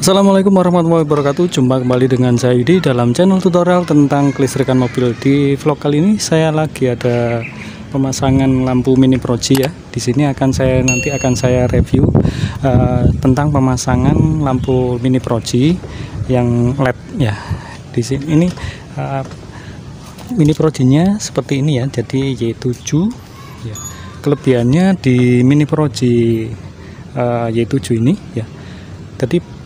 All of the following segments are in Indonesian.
Assalamualaikum warahmatullahi wabarakatuh. Jumpa kembali dengan saya Yudi dalam channel tutorial tentang kelistrikan mobil. Di vlog kali ini saya lagi ada pemasangan lampu mini proji ya. Di sini nanti akan saya review tentang pemasangan lampu mini proji yang LED ya. Di sini ini mini projinya seperti ini ya. Jadi Y7 ya. Kelebihannya di mini proji Y7 ini ya. Jadi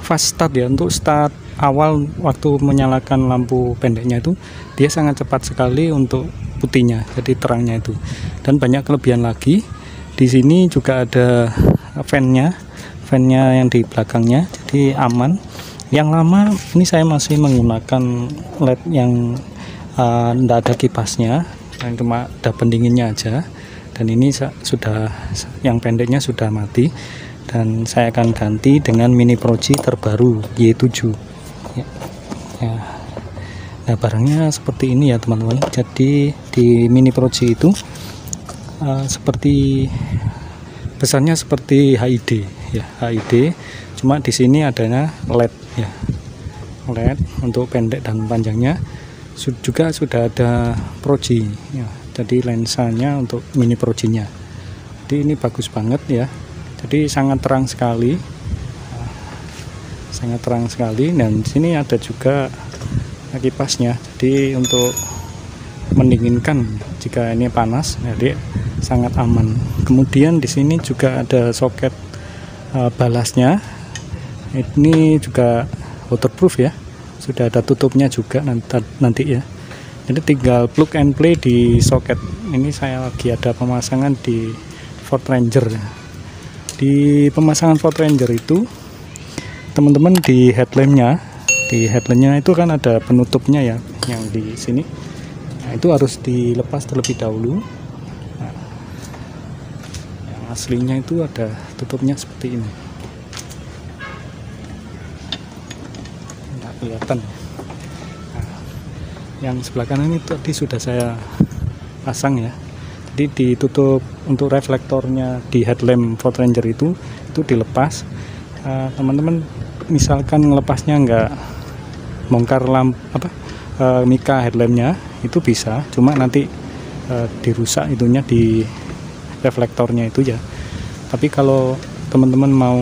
fast start ya, untuk start awal waktu menyalakan lampu pendeknya itu dia sangat cepat sekali untuk putihnya, jadi terangnya itu. Dan banyak kelebihan lagi. Di sini juga ada fan-nya yang di belakangnya, jadi aman. Yang lama ini saya masih menggunakan LED yang tidak ada kipasnya, yang cuma ada pendinginnya aja. Dan ini sudah, yang pendeknya sudah mati. Dan saya akan ganti dengan mini proji terbaru Y7 ya. Nah, barangnya seperti ini ya teman-teman. Jadi di mini proji itu seperti besarnya seperti HID ya, HID, cuma di sini adanya LED ya, LED untuk pendek dan panjangnya. Juga sudah ada proji ya, jadi lensanya untuk mini projinya. Jadi ini bagus banget ya. Jadi sangat terang sekali, dan di sini ada juga kipasnya. Jadi untuk mendinginkan jika ini panas, jadi sangat aman. Kemudian di sini juga ada soket balasnya. Ini juga waterproof ya, sudah ada tutupnya juga nanti ya. Jadi tinggal plug and play di soket. Ini saya lagi ada pemasangan di Ford Ranger ya. Di pemasangan Ford Ranger itu teman-teman di headlampnya itu kan ada penutupnya ya, yang di sini. Nah, itu harus dilepas terlebih dahulu. Nah, yang aslinya itu ada tutupnya seperti ini. Nggak kelihatan. Nah, yang sebelah kanan itu tadi sudah saya pasang ya. Jadi ditutup untuk reflektornya di headlamp Ford Ranger itu dilepas. Teman-teman misalkan melepasnya nggak bongkar mika headlampnya itu bisa, cuma nanti dirusak itunya di reflektornya itu ya. Tapi kalau teman-teman mau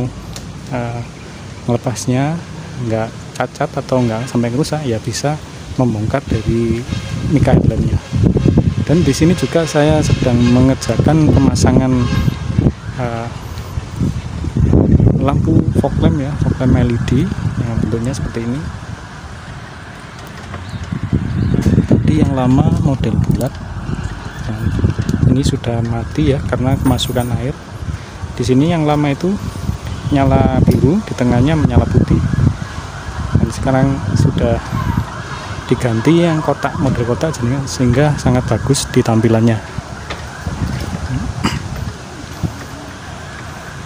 melepasnya nggak cacat atau nggak sampai rusak ya, bisa membongkar dari mika headlampnya. Dan di sini juga saya sedang mengerjakan pemasangan lampu fog lamp ya, fog lamp LED yang bentuknya seperti ini. Tadi yang lama model bulat, dan ini sudah mati ya karena kemasukan air. Di sini yang lama itu nyala biru, di tengahnya menyala putih. Dan sekarang sudah diganti yang kotak, model kotak, sehingga sangat bagus di tampilannya.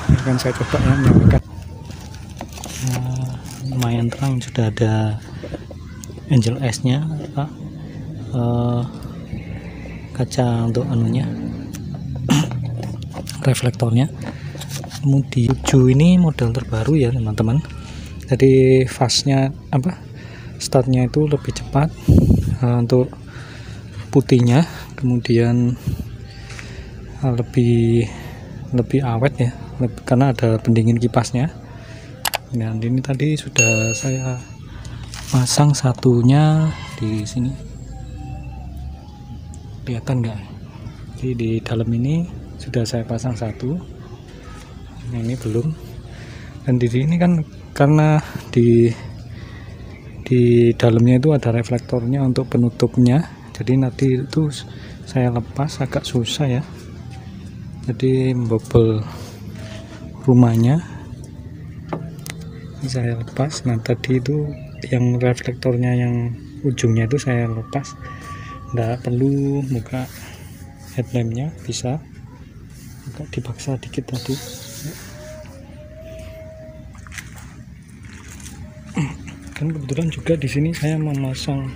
Ini akan saya coba ya menyalakan. Lumayan terang, sudah ada angel S-nya, kaca untuk anunya, reflektornya. Kemudian 7 ini model terbaru ya teman-teman. Jadi fastnya startnya itu lebih cepat untuk putihnya, kemudian lebih awet ya, karena ada pendingin kipasnya. Dan ini tadi sudah saya pasang satunya di sini, kelihatan nggak? Jadi di dalam ini sudah saya pasang satu, nah, ini belum. Dan di sini kan karena di dalamnya itu ada reflektornya untuk penutupnya, jadi nanti itu saya lepas agak susah ya, jadi membobol rumahnya. Ini saya lepas. Nah, tadi itu yang reflektornya yang ujungnya itu saya lepas, nggak perlu buka headlampnya, bisa agak dipaksa dikit tadi. Kan kebetulan juga di sini saya memasang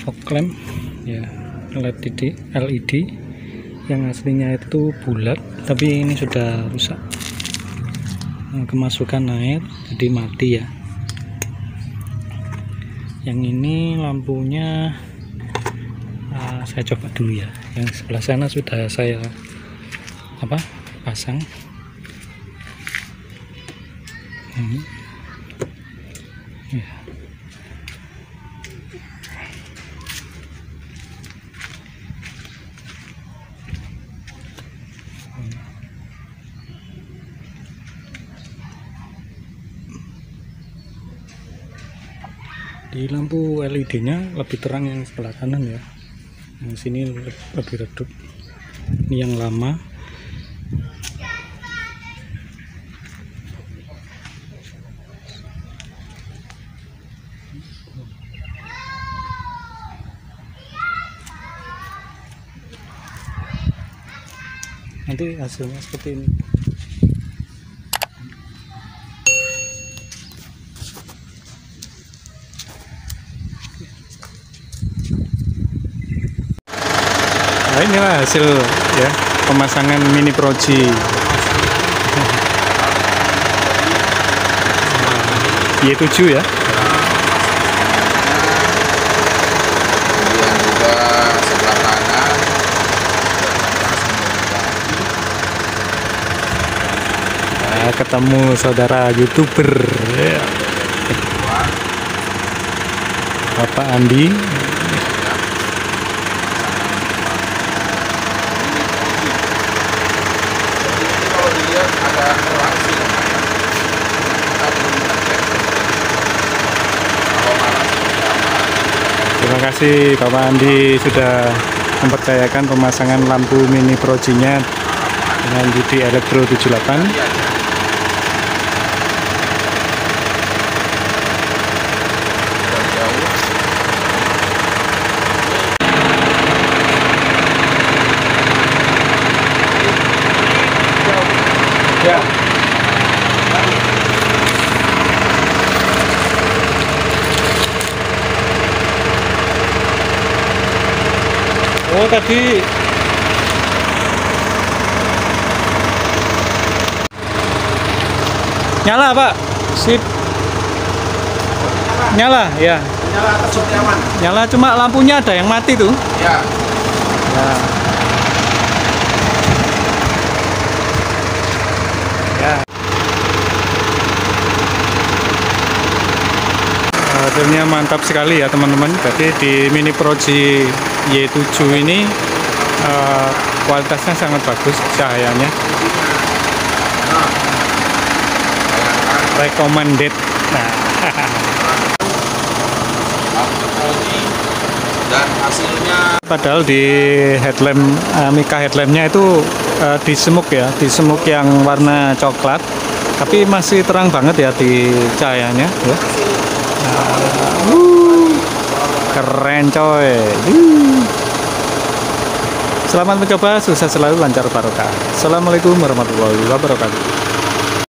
fog lamp ya, LED yang aslinya itu bulat, tapi ini sudah rusak. kemasukan air jadi mati ya. Yang ini lampunya saya coba dulu ya. Yang sebelah sana sudah saya pasang. Ya. Di lampu LED-nya lebih terang yang sebelah kanan ya. Yang sini lebih redup. Ini yang lama. Nanti hasilnya seperti ini. Nah, inilah hasil ya pemasangan mini proji Y7 ya. Kemudian juga sebelah kanan Nah, ketemu saudara YouTuber ya. Bapak Andi. kalau dilihat ada relasi Terima kasih Bapak Andi sudah mempercayakan pemasangan lampu mini projinya dengan Yudi Elektro 78. Ya. Oh tadi nyala Pak, sip, nyala ya, Nyala atas seperti aman. nyala cuma lampunya ada yang mati tuh. Ya. Ya. Ya. Hasilnya mantap sekali ya teman-teman. Jadi di mini proji Y7 ini kualitasnya sangat bagus, cahayanya recommended. Nah, Dan hasilnya padahal di headlamp Mika headlampnya itu di semuk ya, di semuk yang warna coklat, tapi masih terang banget ya di cahayanya ya. Keren coy. Selamat mencoba, sukses selalu, lancar barokah. Assalamualaikum warahmatullahi wabarakatuh.